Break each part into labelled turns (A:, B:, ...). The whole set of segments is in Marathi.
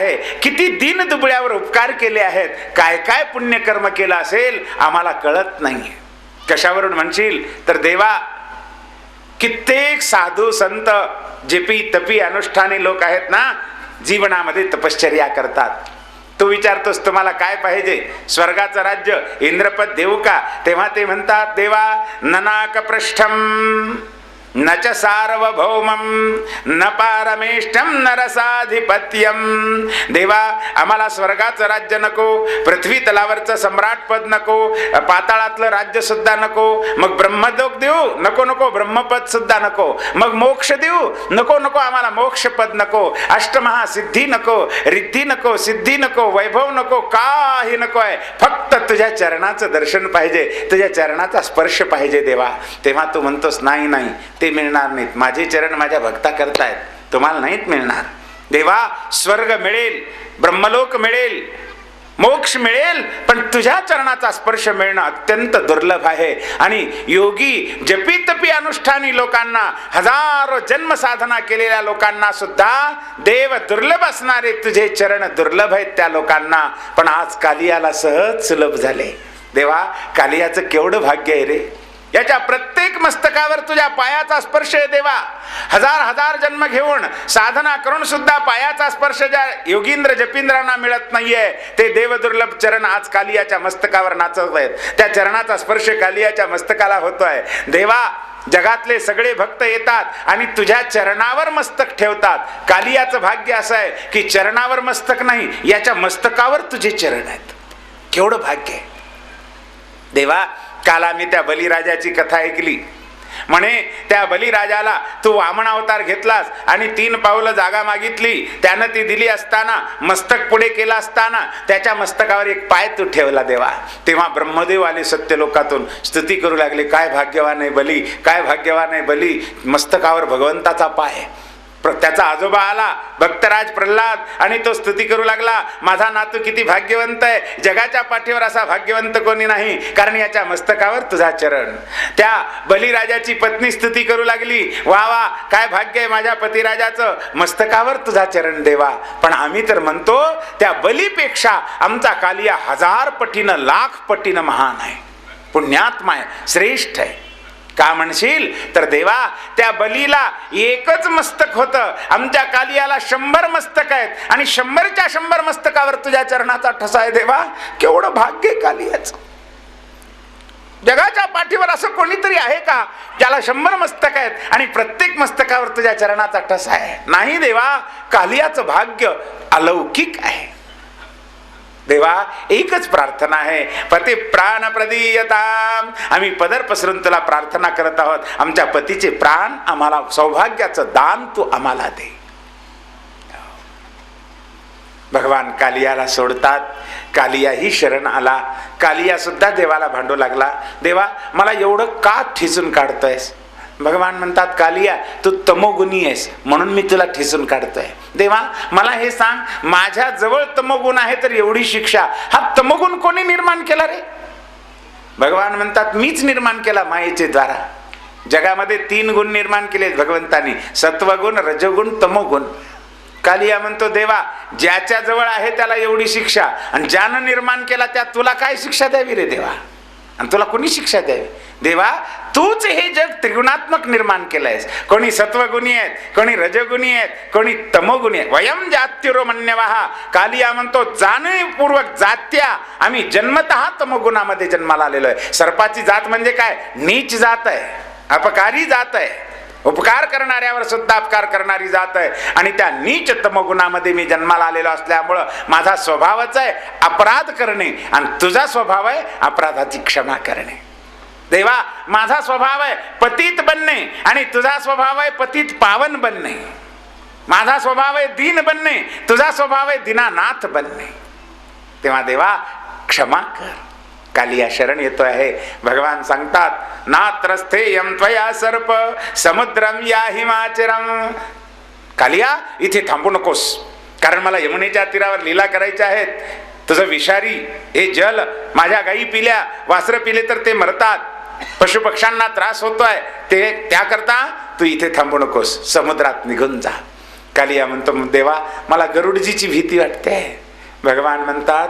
A: आहे, किती दीन दुबळ्यावर उपकार केले आहेत, काय काय पुण्यकर्म केलं असेल आम्हाला कळत नाही. कशावरून म्हणशील तर देवा, कित्येक साधू संत जेपी तपी अनुष्ठानी लोक आहेत ना, जीवनामध्ये तपश्चर्या करतात. तू विचारतोस तुम्हाला काय पाहिजे, स्वर्गाचं राज्य, इंद्रपद देऊ का? तेव्हा ते म्हणतात, देवा ननाकपृष्ठम न च सार्वभौमम न पारमेष्ठम न रसाधिपत्यम. देवा आम्हाला स्वर्गाचं राज्य नको, पृथ्वी तलावरचं सम्राट पद नको, पाताळातलं राज्य सुद्धा नको, मग ब्रह्मलोक देऊ नको, नको ब्रह्मपद सुद्धा नको, मग मोक्ष देऊ नको, नको आम्हाला मोक्ष पद नको, अष्टमहासिद्धी नको, रिद्धी नको, सिद्धी नको, वैभव नको, काही नको आहे, फक्त तुझ्या चरणाचं दर्शन पाहिजे, तुझ्या चरणाचा स्पर्श पाहिजे देवा. तेव्हा तू म्हणतोस नाही नाही ते मिळणार नाहीत, माझे चरण माझ्या भक्ता करतायत, तुम्हाला नाहीत मिळणार. देवा स्वर्ग मिळेल, ब्रह्मलोक मिळेल, मोक्ष मिळेल, पण तुझ्या चरणाचा स्पर्श मिळणं अत्यंत दुर्लभ आहे. आणि योगी जपी तपी अनुष्ठानी लोकांना, हजारो जन्म साधना केलेल्या लोकांना सुद्धा देव दुर्लभ असणारे तुझे चरण दुर्लभ आहेत त्या लोकांना. पण आज कालियाला सहज सुलभ झाले. देवा कालियाचं केवढं भाग्य आहे रे, याच्या प्रत्येक मस्तकावर तुझ्या पायाचा स्पर्श आहे देवा. हजार हजार जन्म घेऊन साधना करून सुद्धा पायाचा स्पर्श ज्या योगींद्र जपींद्रांना मिळत नाहीये, ते देवदुर्लभ चरण आज कालियाच्या मस्तकावर नाचत आहेत. त्या चरणाचा स्पर्श कालियाच्या मस्तकाला होतोय. देवा जगातले सगळे भक्त येतात आणि तुझ्या चरणावर मस्तक ठेवतात. कालियाचं भाग्य असं आहे की चरणावर मस्तक नाही, याच्या मस्तकावर तुझे चरण आहेत. केवढं भाग्य आहे देवा. काल आम्ही त्या बलिराजाची कथा ऐकली. म्हणे त्या बलिराजाला तू वामन अवतार घेतलास आणि 3 पावलं जागा मागितली, त्यानं ती दिली असताना, मस्तक पुढे केला असताना त्याच्या मस्तकावर एक पाय तू ठेवला देवा. तेव्हा ब्रह्मदेव आले सत्यलोकातून, स्तुती करू लागले, काय भाग्यवान आहे बली, काय भाग्यवान आहे बली, मस्तकावर भगवंताचा पाय. त्याचा आजोबा आला भक्तराज प्रल्हाद आणि तो स्तुती करू लागला, माझा नातू किती भाग्यवंत आहे, जगाच्या पाठीवर असा भाग्यवंत कोणी नाही, कारण याच्या मस्तकावर तुझा चरण. त्या बलिराजाची पत्नी स्तुती करू लागली, वा वा काय भाग्य आहे माझ्या पतिराजाचं, मस्तकावर तुझा चरण देवा. पण आम्ही तर म्हणतो त्या बलीपेक्षा आमचा कालिया 1000 पटीनं 1,00,000 पटीनं महान आहे, पुण्यात्मा आहे, श्रेष्ठ आहे. का म्हणशील तर देवा त्या बलीला एकच मस्तक होतं, आमच्या कालियाला 100 मस्तक आहेत आणि 100च्या 100 मस्तकावर तुझ्या चरणाचा ठसा आहे देवा. केवढं भाग्य कालियाचं. जगाच्या पाठीवर असं कोणीतरी आहे का ज्याला 100 मस्तक आहेत आणि प्रत्येक मस्तकावर तुझ्या चरणाचा ठसा आहे? नाही देवा, कालियाचं भाग्य अलौकिक आहे. देवा एकच प्रार्थना आहे, पती प्राण प्रदीयता. आम्ही पदर पसरून तुला प्रार्थना करत आहोत, आमच्या पतीचे प्राण आम्हाला, सौभाग्याचं दान तू आम्हाला दे. भगवान कालियाला सोडतात. कालिया ही शरण आला. कालिया सुद्धा देवाला भांडू लागला, देवा मला एवढं का ठिसून काढतोयस? भगवान म्हणतात, कालिया तू तमोगुणी आहेस म्हणून मी तुला ठिसून काढतोय. देवा मला हे सांग, माझ्या जवळ तमोगुण आहे तर एवढी शिक्षा, हा तमोगुण कोणी निर्माण केला रे? भगवान म्हणतात, मीच निर्माण केला मायेचे द्वारा. जगामध्ये 3 गुण निर्माण केले भगवंतानी, सत्वगुण, रजोगुण, तमोगुण. कालिया म्हणतो, देवा ज्याच्या जवळ आहे त्याला एवढी शिक्षा, आणि ज्यानं निर्माण केला त्या तुला काय शिक्षा द्यावी रे देवा? आणि तुला कोणी शिक्षा द्यावी? देवा तूच हे जग त्रिगुणात्मक निर्माण केलंयस. कोणी सत्वगुणी आहेत, कोणी रजगुणी आहेत, कोणी तमोगुणी आहेत. वयम जात्युरो मन्यवः. कालिया म्हणतो, जाणीवपूर्वक जात्या आम्ही जन्मतः तमोगुणामध्ये जन्माला आलेलो आहे. सर्पाची जात म्हणजे काय? नीच जात आहे, अपकारी जात आहे, उपकार करणाऱ्यावर सुद्धा अपकार करणारी जात आहे. आणि त्या नीच तमोगुणामध्ये मी जन्माला आलेलो असल्यामुळं माझा स्वभावच आहे अपराध करणे, आणि तुझा स्वभाव आहे अपराधाची क्षमा करणे. देवा माझा स्वभाव आहे पतित बनणे आणि तुझा स्वभाव आहे पतित पावन बनणे. माझा स्वभाव आहे दीन बनणे, तुझा स्वभाव आहे दीनानाथ बनणे. तेव्हा देवा क्षमा कर. कालिया शरण येतो आहे. भगवान सांगतात, नात्रस्थेयं त्वया सर्प समुद्रम या हिमाचरम. कालिया इथे थांबू नकोस, कारण मला यमुनेच्या तीरावर लीला करायच्या आहेत. तुझं विषारी हे जल माझ्या गायी पिल्या, वासरं पिले तर ते मरतात, पशुपक्ष्यांना त्रास होतोय, ते त्याकरता तू इथे थांबू नकोस, समुद्रात निघून जा. कालिया म्हणतो, देवा मला गरुडजीची भीती वाटते. भगवान म्हणतात,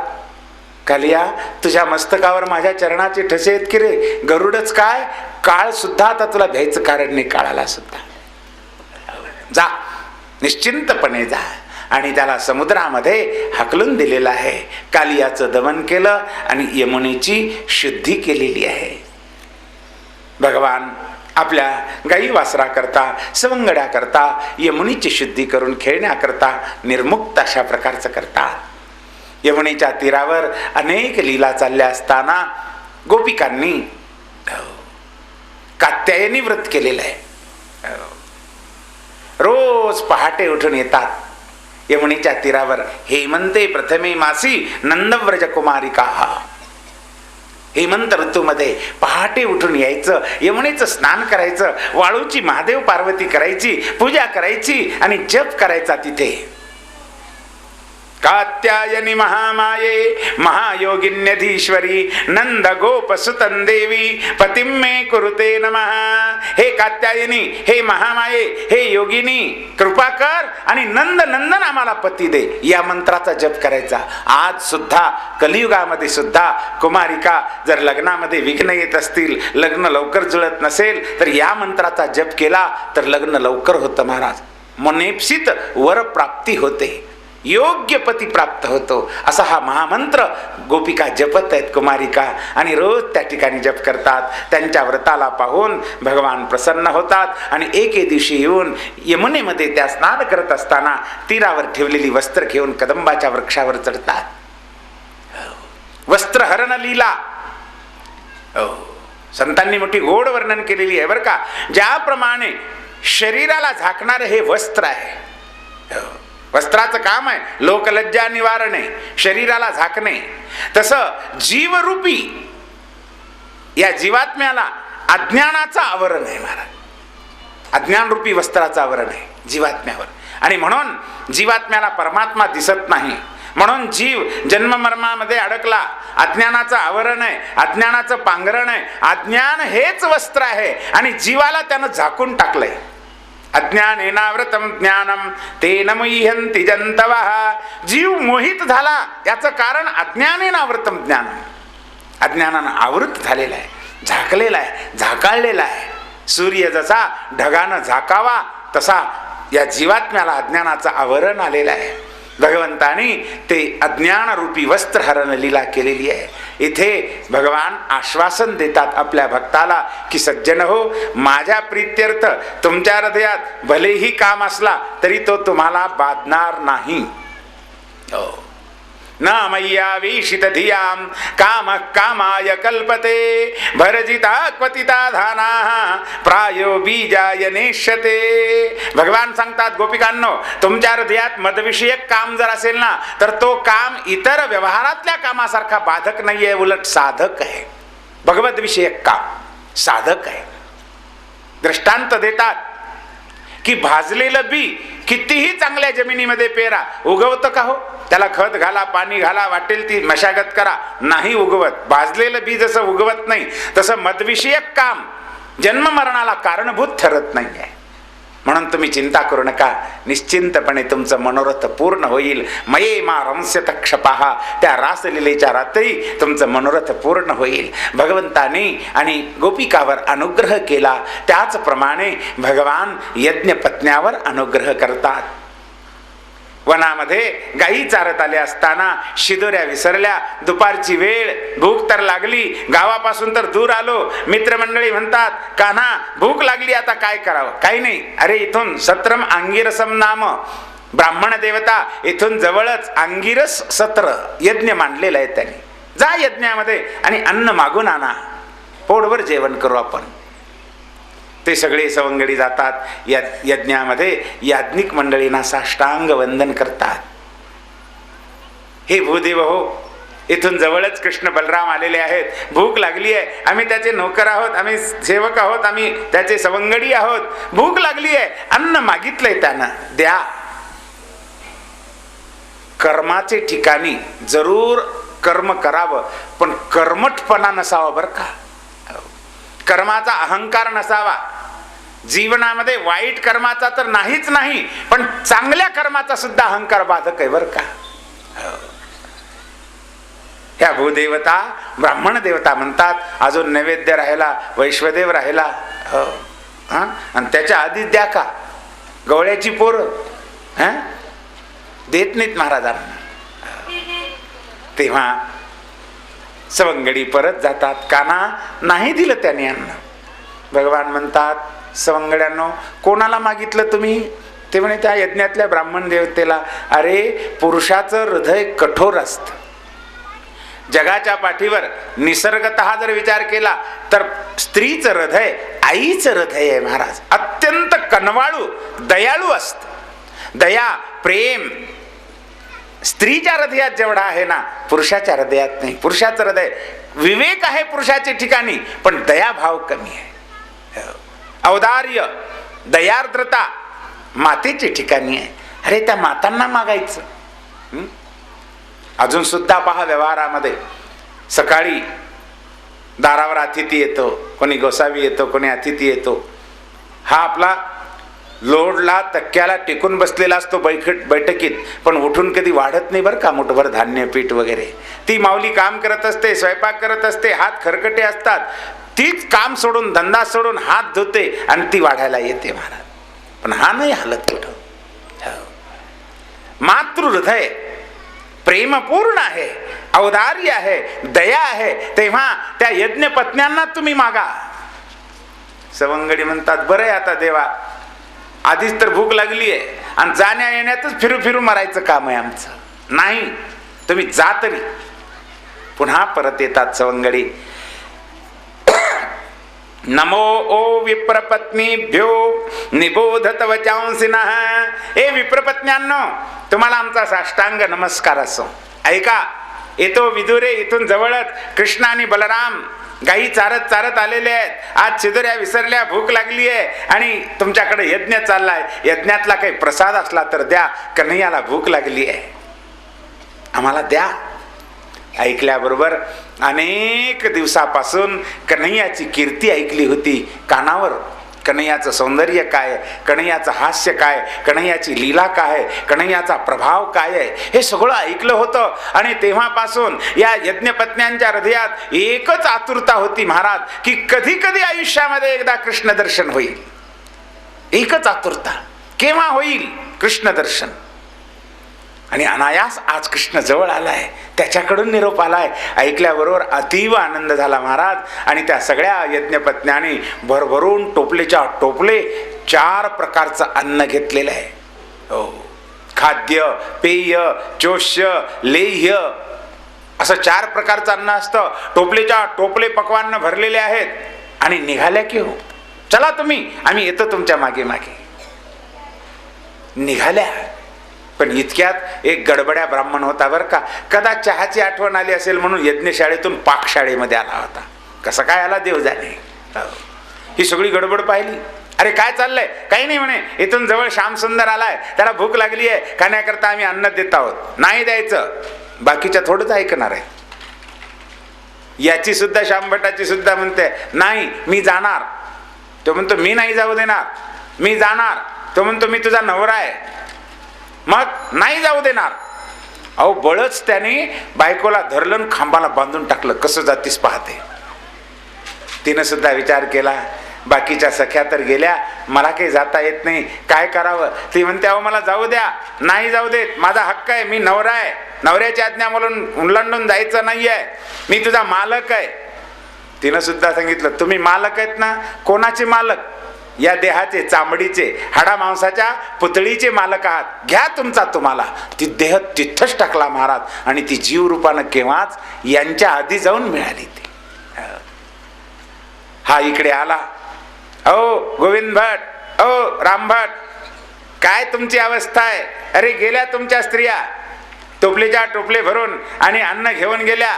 A: कालिया तुझ्या मस्तकावर माझ्या चरणाचे ठसे आहेत की रे. गरुडच काय, काळ सुद्धा आता तुला भ्यायचं कारण नाही, काळाला सुद्धा. जा, निश्चिंतपणे जा. आणि त्याला समुद्रामध्ये हाकलून दिलेलं आहे. कालियाचं दमन केलं आणि यमुनेची शुद्धी केलेली आहे. भगवान आपल्या गाई वासरा करता, सवंगड्या करता, यमुनेची शुद्धी करून खेळण्याकरता निर्मुक्त अशा प्रकारचं करतात. यमुनेच्या तीरावर अनेक लीला चालल्या असताना गोपिकांनी कात्यायनी व्रत केलेलं आहे. रोज पहाटे उठून येतात यमुनेच्या तीरावर. हेमंते प्रथमे मासी नंदव्रज कुमारिका. हेमंत ऋतूमध्ये पहाटे उठून यायचं, यमुनेचं स्नान करायचं, वाळूची महादेव पार्वती करायची, पूजा करायची आणि जप करायचा तिथे. कात्यायनी महामाये महायोगिन्यधीश्वरी नंद गोप सुतन देवी पतिम मे कुरुते नमः. हे कात्यायनी, हे महामाये, हे योगिनी, कृपा कर आणि नंद नंदन आम्हाला पती दे. या मंत्राचा जप करायचा. आज सुद्धा कलियुगामध्ये सुद्धा कुमारिका जर लग्नामध्ये विघ्न येत असतील, लग्न लवकर जुळत नसेल, तर या मंत्राचा जप केला तर लग्न लवकर होतं महाराज. मनेप्सित वर प्राप्ती होते, योग्य पती प्राप्त होतो. असा हा महामंत्र गोपिका जपत आहेत, कुमारिका, आणि रोज त्या ठिकाणी जप करतात. त्यांच्या व्रताला पाहून भगवान प्रसन्न होतात आणि एके दिवशी येऊन यमुनेमध्ये त्या स्नान करत असताना तीरावर ठेवलेली वस्त्र घेऊन कदंबाच्या वृक्षावर चढतात. वस्त्रहरण लीला संतांनी मोठी गोड वर्णन केलेली आहे बरं का. ज्याप्रमाणे शरीराला झाकणारे हे वस्त्र आहे, वस्त्राचं काम आहे लोकलज्जा निवारणे, शरीराला झाकणे, तसं जीवरूपी या जीवात्म्याला अज्ञानाचं आवरण आहे महाराज. अज्ञानरूपी वस्त्राचं आवरण आहे जीवात्म्यावर. आणि म्हणून जीवात्म्याला परमात्मा दिसत नाही. म्हणून जीव जन्ममरणामध्ये अडकला. अज्ञानाचं आवरण आहे, अज्ञानाचं पांघरण आहे. अज्ञान हेच वस्त्र आहे आणि जीवाला त्यानं झाकून टाकलंय. अज्ञानेनावृतम ज्ञानम तेन मुह्यन्ति जंतवः. जीव मोहित झाला याचं कारण अज्ञानेनावृतम ज्ञानम. अज्ञानानं आवृत झालेला आहे, झाकलेला आहे, झाकाळलेला आहे. सूर्य जसा ढगानं झाकावा तसा या जीवात्म्याला अज्ञानाचं आवरण आलेलं आहे. भगवंतानी ते अज्ञानरूपी वस्त्रहरण लीला केलेली आहे. इथे भगवान आश्वासन देतात आपल्या भक्ताला की सज्जन हो, माझ्या प्रीत्यर्थ तुमच्या हृदयात भलेही काम असला तरी तो तुम्हाला बाधणार नाही. न मय्या वीशित धियाम काम कामाय कल्पते भरजिता क्वतिता धानाः प्रायो बीजाय नेष्यते. भगवान सांगतात, गोपिकांनो, तुमच्या हृदयात मदविषयक काम जर असेल ना तर तो काम इतर व्यवहारातल्या कामासारखा बाधक नाहीये, उलट साधक आहे. भगवत विषयक काम साधक आहे. दृष्टांत देतात की भाजलेलं बी कितीही चांगल्या जमिनीमध्ये पेरा, उगवतं का हो? त्याला खत घाला, पाणी घाला, वाटेल ती मशागत करा, नाही उगवत. भाजलेलं बी जसं उगवत नाही तसं मदविषयक काम जन्म मरणाला कारणभूत ठरत नाही आहे. म्हणून तुम्ही चिंता करू नका, निश्चिंतपणे तुमचं मनोरथ पूर्ण होईल. मये मा रंस्यत क्षपाः. त्या रासलीलेच्या रात्री तुमचं मनोरथ पूर्ण होईल. भगवंताने आणि गोपिकावर अनुग्रह केला त्याचप्रमाणे भगवान यज्ञपत्न्यावर अनुग्रह करतात. वनामध्ये गायी चारत आल्या असताना शिदोऱ्या विसरल्या. दुपारची वेळ, भूक तर लागली, गावापासून तर दूर आलो. मित्रमंडळी म्हणतात, कान्हा भूक लागली, आता काय करावं? काही नाही, अरे इथून सत्रम अंगिरसम नाम ब्राह्मण देवता, इथून जवळच अंगिरस सत्र यज्ञ मांडलेलं आहे त्यांनी. जा यज्ञामध्ये आणि अन्न मागून आणा, पोटभर जेवण करू आपण. ते सगळे सवंगडी जातात यज्ञामध्ये. याज्ञिक मंडळींना साष्टांग वंदन करतात. हे भूदेव हो, इथून जवळच कृष्ण बलराम आलेले आहेत, भूक लागली आहे, आम्ही त्याचे नोकर आहोत, आम्ही सेवक आहोत, आम्ही त्याचे सवंगडी आहोत, भूक लागली आहे, अन्न मागितलंय त्यानं, द्या. कर्माचे ठिकाणी जरूर कर्म करावं, पण कर्मठपणा नसावा बरं का. कर्माचा अहंकार नसावा. जीवनामध्ये वाईट कर्माचा तर नाहीच नाही, पण चांगल्या कर्माचा सुद्धा अहंकार बाधक आहे बर का. ह्या भूदेवता ब्राह्मण देवता म्हणतात. अजून नैवेद्य राहिला, वैश्वदेव राहिला, आणि त्याच्या आधी द्या का गवळ्याची पोरं देत नाहीत महाराजांना. तेव्हा सवंगडी परत जातात. काना नाही दिलं त्याने अन्न. भगवान म्हणतात सवंगड्यांनो कोणाला मागितलं तुम्ही? ते म्हणे त्या यज्ञातल्या ब्राह्मण देवतेला. अरे पुरुषाचं हृदय कठोर असतं. जगाच्या पाठीवर निसर्गतः जर विचार केला तर स्त्रीचं हृदय आईचं हृदय आहे महाराज. अत्यंत कनवाळू दयाळू असतं. दया प्रेम स्त्रीच्या हृदयात जेवढा आहे ना पुरुषाच्या हृदयात नाही. पुरुषाचं हृदय विवेक आहे पुरुषाच्या ठिकाणी, पण दयाभाव कमी आहे. औदार्य दयार्द्रता मातेच्या ठिकाणी आहे. अरे त्या मातांना मागायचं. अजून सुद्धा पहा व्यवहारामध्ये सकाळी दारावर अतिथी येतो, कोणी गोसावी येतो, कोणी अतिथी येतो. हा आपला लोडला तक्क्याला टेकून बसलेला असतो बैठकीत, पण उठून कधी वाढत नाही बरं का मुठभर धान्य पीठ वगैरे. ती माऊली काम करत असते, स्वयंपाक करत असते, हात खरकटे असतात. तीच काम सोडून धंदा सोडून हात धुते आणि ती वाढायला येते महाराज. पण हा नाही हालत कुठं. मातृ हृदय प्रेमपूर्ण आहे, औदार्य आहे, दया आहे. तेव्हा त्या यज्ञ पत्न्यांना तुम्ही मागा. सवंगडी म्हणतात बरं आहे आता देवा, आधीच तर भूक लागली आहे आणि जाण्या येण्यातच फिरू फिरू मरायचं काम आहे आमचं. नाही तुम्ही जा तरी. पुन्हा परत येतात सवंगडी. नमो ओ विप्रपत्नीभ्यो निबोधत वचांसिनः. हे विप्रपत्न्यांनो तुम्हाला आमचा साष्टांग नमस्कार असो. ऐका, येतो विदुरे इथून जवळच कृष्ण आणि बलराम गाई चारत चारत आलेले आहेत. आज शिदुऱ्या विसरल्या, भूक लागली आहे आणि तुमच्याकडे यज्ञ चाललाय. यज्ञातला काही प्रसाद असला तर द्या, कन्हैयाला भूक लागली आहे, आम्हाला द्या. ऐकल्याबरोबर अनेक दिवसापासून कन्हैयाची कीर्ती ऐकली होती कानावर. कन्हैयाचं सौंदर्य काय, कन्हैयाचं हास्य काय, कन्हैयाची लीला काय, कन्हैयाचा प्रभाव काय आहे, हे सगळं ऐकलं होतं. आणि तेव्हापासून या यज्ञपत्न्यांच्या हृदयात एकच आतुरता होती महाराज, की कधी कधी आयुष्यामध्ये एकदा कृष्ण दर्शन होईल. एकच आतुरता, केव्हा होईल कृष्ण दर्शन. आणि अनायास आज कृष्ण जवळ आलाय, त्याच्याकडून निरोप आलाय. ऐकल्याबरोबर अतीव आनंद झाला महाराज. आणि त्या सगळ्या यज्ञपत्न्यांनी भरभरून टोपलेच्या टोपले 4 प्रकारचं अन्न घेतलेलं आहे. हो, खाद्य पेय चोष्य लेह्य असं 4 प्रकारचं अन्न असतं. टोपलेच्या टोपले पक्वान्न भरलेले आहेत. आणि निघाल्या की हो, चला तुम्ही, आम्ही येतो तुमच्या मागे मागे. निघाल्या. पण इतक्यात एक गडबड्या ब्राह्मण होता बरं का. कदाच चहाची आठवण आली असेल म्हणून यज्ञशाळेतून पाकशाळेमध्ये आला होता. कसं काय आला देव जाणे. ही सगळी गडबड पाहिली. अरे काय चाललंय? काही नाही म्हणे, इथून जवळ श्यामसुंदर आलाय, त्याला भूक लागली आहे, खाण्याकरता आम्ही अन्न देत आहोत. नाही द्यायचं. बाकीच्या थोडंच ऐकणार आहे. याची सुद्धा श्यामभटाची सुद्धा म्हणते नाही मी जाणार. तो म्हणतो मी नाही जाऊ देणार, मी जाणार. तो म्हणतो मी तुझा नवरा आहे, मग नाही जाऊ देणार. अहो बळच त्याने बायकोला धरलं, खांबाला बांधून टाकलं. कसं जातीस पाहते. तिनं सुद्धा विचार केला. बाकीच्या सख्या तर गेल्या, मला काही जाता येत नाही, काय करावं. ती म्हणते अहो मला जाऊ द्या. नाही जाऊ देत, माझा हक्क आहे, मी नवरा आहे, नवऱ्याची आज्ञा म्हणून उल्लंघन जायचं नाही आहे, मी तुझा मालक आहे. तिनं सुद्धा सांगितलं तुम्ही मालक आहेत ना. कोणाचे मालक? या देहाचे, चामडीचे, हाडा मांसाच्या पुतळीचे मालक आहात, घ्या तुमचा तुम्हाला. ती देह तिथंच टाकला महाराज. आणि ती जीव रूपानं केव्हाच यांच्या आधी जाऊन मिळाली. ती हा इकडे आला. ओ गोविंद भट, ओ राम भट, काय तुमची अवस्था आहे? अरे गेल्या तुमच्या स्त्रिया टोपलेच्या टोपले भरून आणि अन्न घेऊन गेल्या.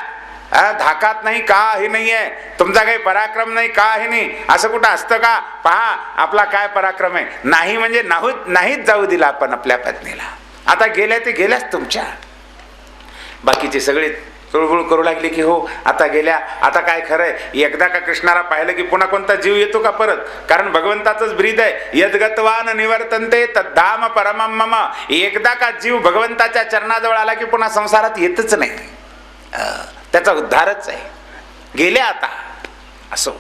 A: धाकात नाही, काही नाहीये, तुमचा काही पराक्रम नाही, काही नाही. असं कुठं असतं का? पहा आपला काय पराक्रम आहे. नाही म्हणजे नाहीच जाऊ दिला आपण आपल्या पत्नीला. आता गेल्या ते गेल्याच तुमच्या. बाकीचे सगळे चुळबुळ करू लागली की हो आता गेल्या, आता काय खरंय, एकदा का कृष्णाला पाहिलं की पुन्हा कोणता जीव येतो का परत? कारण भगवंताचंच ब्रीद आहे, यद्गतवान निवर्तन्ते तद्धाम परमं मम. एकदा का जीव भगवंताच्या चरणाजवळ आला की पुन्हा संसारात येतच नाही, त्याचा उद्धारच आहे. गेल्या आता. असो,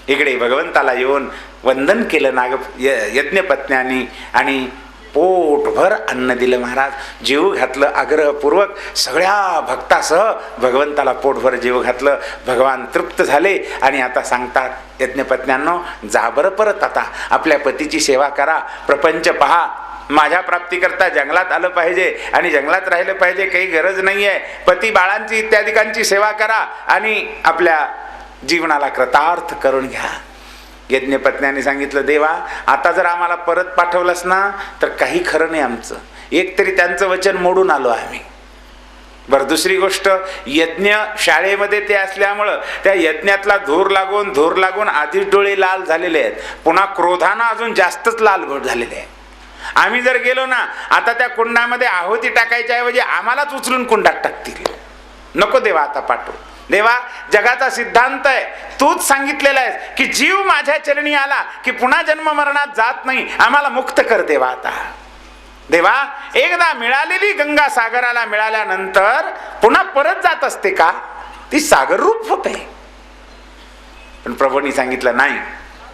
A: इकडे भगवंताला येऊन वंदन केलं यज्ञपत्न्यांनी आणि पोटभर अन्न दिलं. महाराज जीव घातलं आग्रहपूर्वक, सगळ्या भक्तासह भगवंताला पोटभर जीव घातलं. भगवान तृप्त झाले आणि आता सांगतात यज्ञपत्न्यांनो, जा बरं परत, आता आपल्या पतीची सेवा करा, प्रपंच पहा. माझ्या प्राप्तीकरता जंगलात आलं पाहिजे आणि जंगलात राहिलं पाहिजे, काही गरज नाही आहे. पती बाळांची इत्यादिकांची सेवा करा आणि आपल्या जीवनाला कृतार्थ करून घ्या. यज्ञपत्न्यांनी सांगितलं, देवा आता जर आम्हाला परत पाठवलंस ना तर काही खरं नाही आमचं. एक तरी त्यांचं वचन मोडून आलो आम्ही. बरं, दुसरी गोष्ट, यज्ञ शाळेमध्ये ते असल्यामुळं त्या यज्ञातला धूर लागून आधीच डोळे लाल झालेले आहेत, पुन्हा क्रोधानं अजून जास्तच लालभट झालेले आहेत. आम्ही जर गेलो ना आता त्या कुंडामध्ये आहुती टाकायच्या ऐवजी आम्हालाच उचलून कुंडात टाकतील. नको देवा आता पाठव. देवा जगाचा सिद्धांत आहे, तूच सांगितलेला आहेस की जीव माझ्या चरणी आला की पुन्हा जन्म मरणात जात नाही, आम्हाला मुक्त कर देवा आता. देवा एकदा मिळालेली गंगा सागराला मिळाल्यानंतर पुन्हा परत जात असते का? ती सागर रूप होते. पण प्रभूंनी सांगितलं नाही,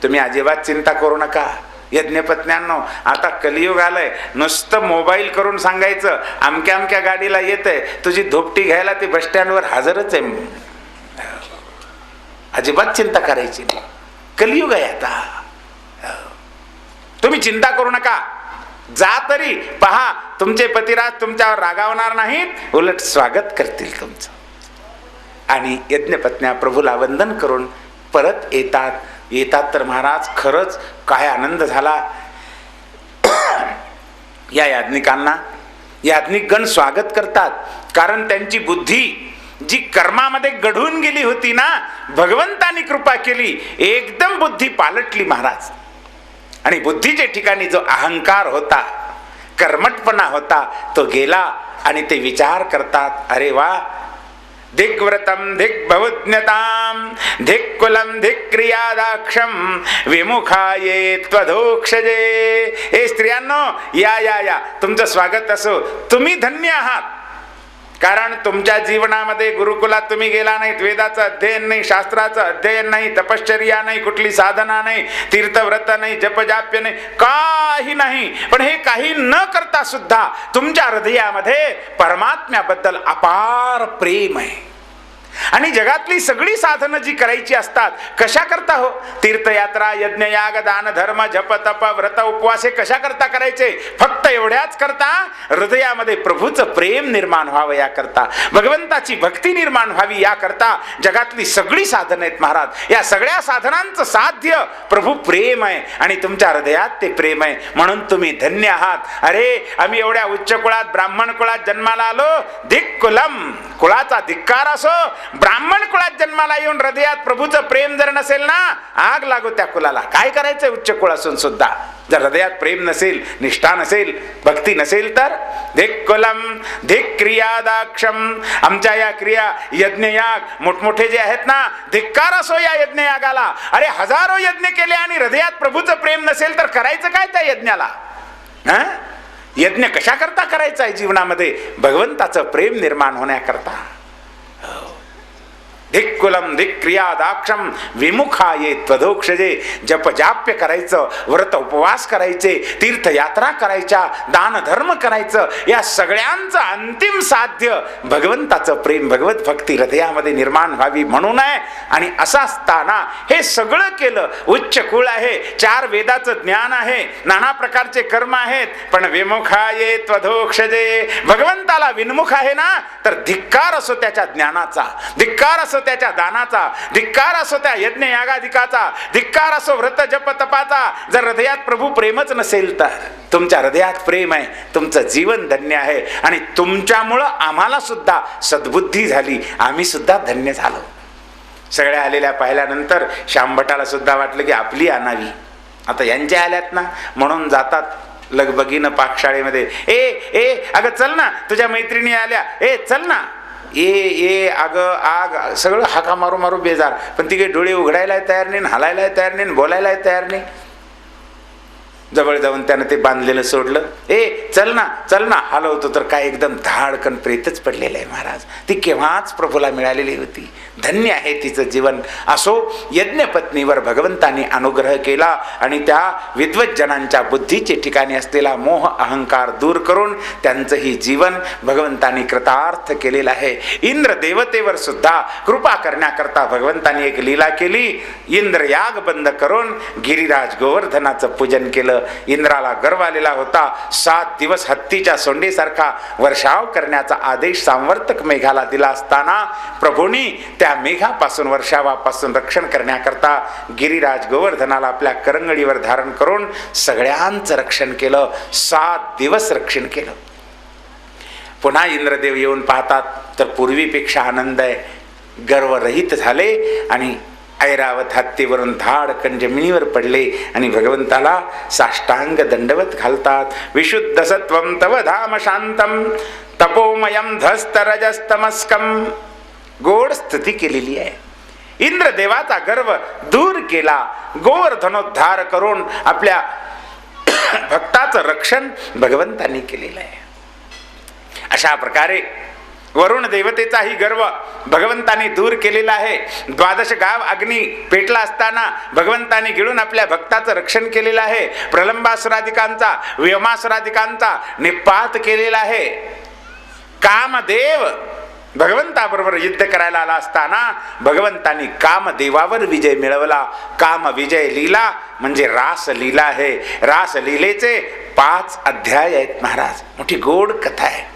A: तुम्ही अजिबात चिंता करू नका. यज्ञपत्न्यांनो, आता कलियुग आलंय, नुसतं मोबाईल करून सांगायचं अमक्या अमक्या गाडीला येतंय, तुझी धोपटी घ्यायला ती बस स्टँडवर हजरच आहे. अजिबात चिंता करायची नाही, कलियुग आहे आता. तुम्ही चिंता करू नका, जा तरी पहा, तुमचे पतिराज तुमच्यावर रागावणार नाहीत, उलट स्वागत करतील तुमचं. आणि यज्ञपत्न्या प्रभूला वंदन करून परत येतात तर महाराज खरंच काय आनंद झाला. या याज्ञिकांना याज्ञिकगण स्वागत करतात, कारण त्यांची बुद्धी जी कर्मामध्ये गढून गेली होती ना, भगवंतानी कृपा केली, एकदम बुद्धी पालटली महाराज. आणि बुद्धीच्या ठिकाणी जो अहंकार होता, कर्मटपणा होता, तो गेला. आणि ते विचार करतात, अरे वा, दिग्व्रतम दिग्भवज्ञताम दिक्कुलम दिक्क्रियादाक्षम विमुखाये त्वधोक्षजे. हे स्त्रियांनो, या या या, तुमचं स्वागत असो. तुम्ही धन्य आहात, कारण तुमच्या जीवनामध्ये गुरुकुलात तुम्ही गेला नाहीत, वेदाचं अध्ययन नाही, शास्त्राचं अध्ययन नाही, तपश्चर्या नाही, कुठली साधना नाही, तीर्थव्रत नाही, जपजाप्य नाही, काही नाही. पण हे काही न करता सुद्धा तुमच्या हृदयामध्ये परमात्म्याबद्दल अपार प्रेम आहे. आणि जगातली सगळी साधनं जी करायची असतात, कशा करता हो? तीर्थयात्रा, यज्ञयाग, दान, धर्म, जप, तप, व्रत, उपवास हे कशा करता करायचे? फक्त एवढ्याच करता हृदयामध्ये प्रभूचं प्रेम निर्माण व्हावं या करता, भगवंताची भक्ती निर्माण व्हावी या करता जगातली सगळी साधनं आहेत महाराज. या सगळ्या साधनांचं साध्य प्रभू प्रेम आहे आणि तुमच्या हृदयात ते प्रेम आहे, म्हणून तुम्ही धन्य आहात. अरे आम्ही एवढ्या उच्च कुळात, ब्राह्मण कुळात जन्माला आलो, धिक्कुलम, कुळाचा धिक्कार असो. ब्राह्मण कुळात जन्माला येऊन हृदयात प्रभूचं प्रेम जर नसेल ना, आग लागो त्या कुलाला. काय करायचंय उच्च कुळ असून सुद्धा जर हृदयात प्रेम नसेल, निष्ठा नसेल, भक्ती नसेल तर? धिक्कुलम धिक्क्रियादाक्षम. आमच्या या क्रिया, यज्ञयाग मोठमोठे जे आहेत ना, धिक्कार असो या यज्ञयागाला. अरे हजारो यज्ञ केले आणि हृदयात प्रभूचं प्रेम नसेल तर करायचं काय त्या यज्ञाला? यज्ञ कशा करता करायचा आहे जीवनामध्ये? भगवंताचं प्रेम निर्माण होण्याकरता. धिक्कुलम धिक्क्रियादाक्षम विमुखाये त्वधोक्षजे. जप जाप्य करायचं, व्रत उपवास करायचे, तीर्थयात्रा करायच्या, दान धर्म करायचं, या सगळ्यांचं अंतिम साध्य भगवंताचं प्रेम, भगवत भक्ती हृदयामध्ये निर्माण व्हावी म्हणून आहे. आणि असं असताना हे सगळं केलं. उच्च कुळ आहे, 4 वेदाचं ज्ञान आहे, नाना प्रकारचे कर्म आहेत, पण विमुखाये त्वधोक्षजे. भगवंताला विन्मुख आहे ना, तर धिक्कार असो त्याच्या ज्ञानाचा, धिक्कार असो त्याच्या दानाचा, धिक्कार असो त्या यज्ञ यागाधिकाचा, धिक्कार असो व्रत जप तपाचा. जर हृदयात प्रभू प्रेमच नसेल तर? तुमच्या हृदयात प्रेम आहे, तुमचं जीवन धन्य आहे. आणि तुमच्यामुळं आम्हाला सुद्धा सद्बुद्धी झाली, आम्ही सुद्धा धन्य झालो. सगळ्या आलेल्या पाहिल्यानंतर शांभटाला सुद्धा वाटलं की आपली आणावी. आता यांच्या आल्यात ना म्हणून जातात लगबगीनं पाकशाळेमध्ये. ए अगं चल ना, तुझ्या मैत्रिणी आल्या, ए चल ना. ए आग आग सगळं हाका मारू मारू बेजार, पण ती काही डोळे उघडायला तयार नाही, हालायला तयार नाही, बोलायला तयार नाही. जवळ जाऊन त्यानं ते बांधलेलं सोडलं. चल ना हलवतो तर काय एकदम धाडकन प्रेतच पडलेलं आहे महाराज. ती केव्हाच प्रभूला मिळालेली होती. धन्य आहे तिचं जीवन. असो, यज्ञपत्नीवर भगवंतांनी अनुग्रह केला आणि त्या विद्वज्जनांच्या बुद्धीचे ठिकाणी असलेला मोह अहंकार दूर करून त्यांचंही जीवन भगवंतांनी कृतार्थ केलेलं आहे. इंद्र देवतेवर सुद्धा कृपा करण्याकरता भगवंतांनी एक लीला केली. इंद्रयाग बंद करून गिरिराज गोवर्धनाचं पूजन केलं. इंद्राला गर्व आलेला होता. 7 दिवस हत्तीच्या सोंडेसारखा वर्षाव करण्याचा आदेश सांवर्तक मेघाला दिला असताना प्रभूंनी त्या मेघापासून वर्षावापासून रक्षण करण्याकरता गिरिराज गोवर्धनाला आपल्या करंगडीवर धारण करून सगळ्यांचं रक्षण केलं. 7 दिवस रक्षण केलं. पुन्हा इंद्रदेव येऊन पाहतात तर पूर्वीपेक्षा आनंद आहे. गर्वरहित झाले आणि ऐरावत हत्तीवरून धाडकन जमिनीवर पडले आणि भगवंताला साष्टांग दंडवत घालतात. विशुद्ध सत्वम तव धाम शांतम तपोमयम धस्तरजस्तमस्कम. गोड स्तुती केलेली आहे. इंद्रदेवाचा गर्व दूर केला. गोवर्धनोद्धार करून आपल्या भक्ताचं रक्षण भगवंतांनी केलेलं आहे. अशा प्रकारे वरुण देवतेचाही गर्व भगवंतांनी दूर केलेला आहे. 12 गाव अग्नी पेटला असताना भगवंतांनी गिळून आपल्या भक्ताचं रक्षण केलेलं आहे. प्रलंबासुराधिकांचा व्योमासुराधिकांचा निपात केलेला आहे. कामदेव भगवंताबरोबर युद्ध करायला आला असताना भगवंतांनी कामदेवावर विजय मिळवला. काम विजय लीला म्हणजे रासलीला आहे. रासलीलेचे 5 अध्याय आहेत महाराज. मोठी गोड कथा आहे.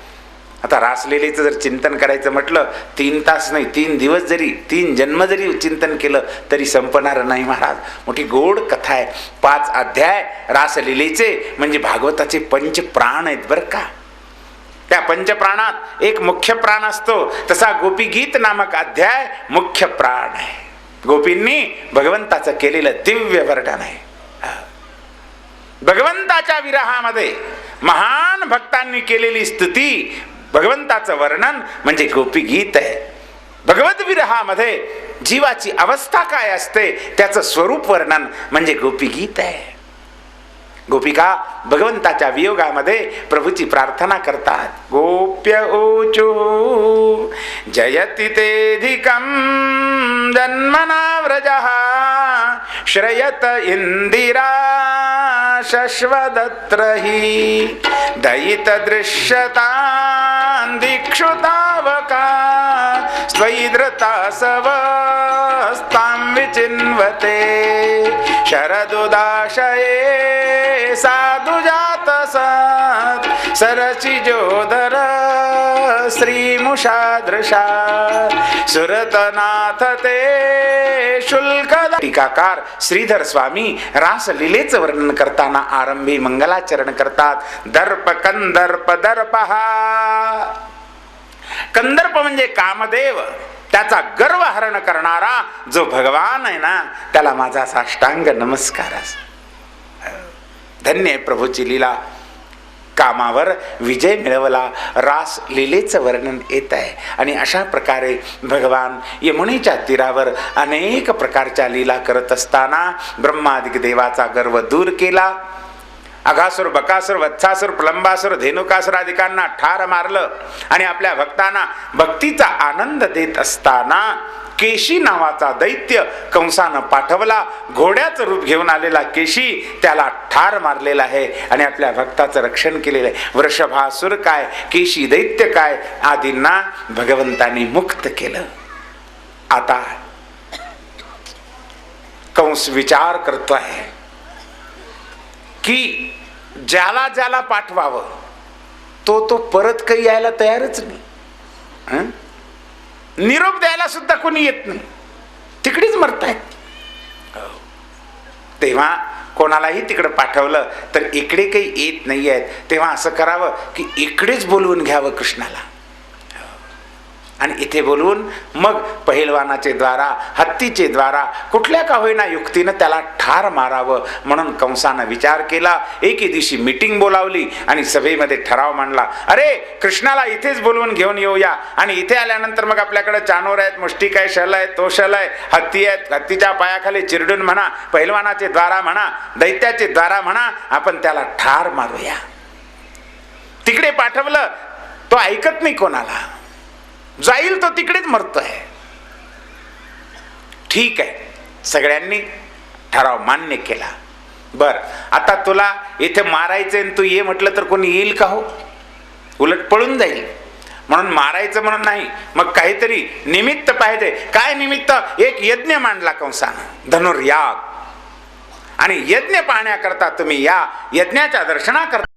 A: आता रासलीलेचं जर चिंतन करायचं म्हटलं 3 तास नाही, 3 दिवस जरी 3 जन्म जरी चिंतन केलं तरी संपणार नाही महाराज. मोठी गोड कथा आहे. 5 अध्याय रासलीलेचे म्हणजे भागवताचे 5 प्राण आहेत बरं का. त्या 5 प्राणात एक मुख्य प्राण असतो. तसा गोपीगीत नामक अध्याय मुख्य प्राण आहे. गोपींनी भगवंताचं केलेलं दिव्य वर्णन आहे. भगवंताच्या विरहामध्ये महान भक्तांनी केलेली स्तुती, भगवंताचं वर्णन म्हणजे गोपीगीत आहे. भगवत विरहामध्ये जीवाची अवस्था काय असते त्याचं स्वरूप वर्णन म्हणजे गोपीगीत आहे. गोपिका भगवंताच्या वियोगामध्ये प्रभूची प्रार्थना करतात. गोप्य ऊचु जयति तेधिकं जन्मना व्रजः श्रयत इंदिरा शश्वदत्रहि दयित दृश्यता दीक्षुतावका स्वैद्रतासवस्तां विचिन्वते शरदुदाशये साधुजातसत् सरसिजोदर श्रीमुषादृशा सुरतनाथ ते शुल्क. टीकाकार श्रीधर स्वामी रासलीलेचं वर्णन करताना आरंभी मंगलाचरण करतात. दर्प कंदर्प दर्पहा. कंदर्प म्हणजे कामदेव, त्याचा गर्व हरण करणारा जो भगवान आहे ना त्याला माझा साष्टांग नमस्कार. धन्य प्रभूची लीला. कामावर विजय मिळवला. रास लीलेचं वर्णन येत आहे. आणि अशा प्रकारे भगवान यमुनेच्या तीरावर अनेक प्रकारच्या लीला करत असताना ब्रह्मादिक देवाचा गर्व दूर केला. अघासुर, बकासुर, वत्सासुर, प्रलंबासुर, धेनुकासुर आदिकांना ठार मारलं आणि आपल्या भक्तांना भक्तीचा आनंद देत असताना केशी नावाचा दैत्य कंसानं पाठवला. घोड्याचं रूप घेऊन आलेला केशी त्याला ठार मारलेला आहे आणि आपल्या भक्ताचं रक्षण केलेलं आहे. वृषभासुर काय, केशी दैत्य काय आदींना भगवंतांनी मुक्त केलं. आता कंस विचार करतोय की ज्याला ज्याला पाठवावं तो परत काही यायला तयारच नाही. निरोप द्यायला सुद्धा कोणी येत नाही. तिकडेच मरतायत. तेव्हा कोणालाही तिकडे पाठवलं तर इकडे काही येत नाही आहेत. तेव्हा असं करावं की इकडेच बोलवून घ्यावं कृष्णाला. आणि इथे बोलून मग पहिलवानाचे द्वारा, हत्तीचे द्वारा कुठल्या का होईना युक्तीनं त्याला ठार मारावं म्हणून कंसानं विचार केला. एके दिवशी मीटिंग बोलावली आणि सभेमध्ये ठराव मांडला. अरे कृष्णाला इथेच बोलवून घेऊन येऊया आणि इथे आल्यानंतर मग आपल्याकडे चानोर आहेत, मुष्टिक आहे, शल आहे, तोशल आहे, हत्ती आहेत. हत्तीच्या पायाखाली चिरडून म्हणा, पहिलवानाचे द्वारा म्हणा, दैत्याचे द्वारा म्हणा, आपण त्याला ठार मारूया. तिकडे पाठवलं तो ऐकत नाही कोणाला, जाईल तो तिकडेच मरतोय. ठीक आहे, सगळ्यांनी ठराव मान्य केला. बर, आता तुला इथे मारायचंय तू ये म्हटलं तर कोणी येईल का हो? उलट पळून जाईल. म्हणून मारायचं म्हणून नाही, मग काहीतरी निमित्त पाहिजे. काय निमित्त? एक यज्ञ मांडला कंसानं, धनुर्याग. आणि यज्ञ पाहण्याकरता तुम्ही या, यज्ञाच्या दर्शनाकरता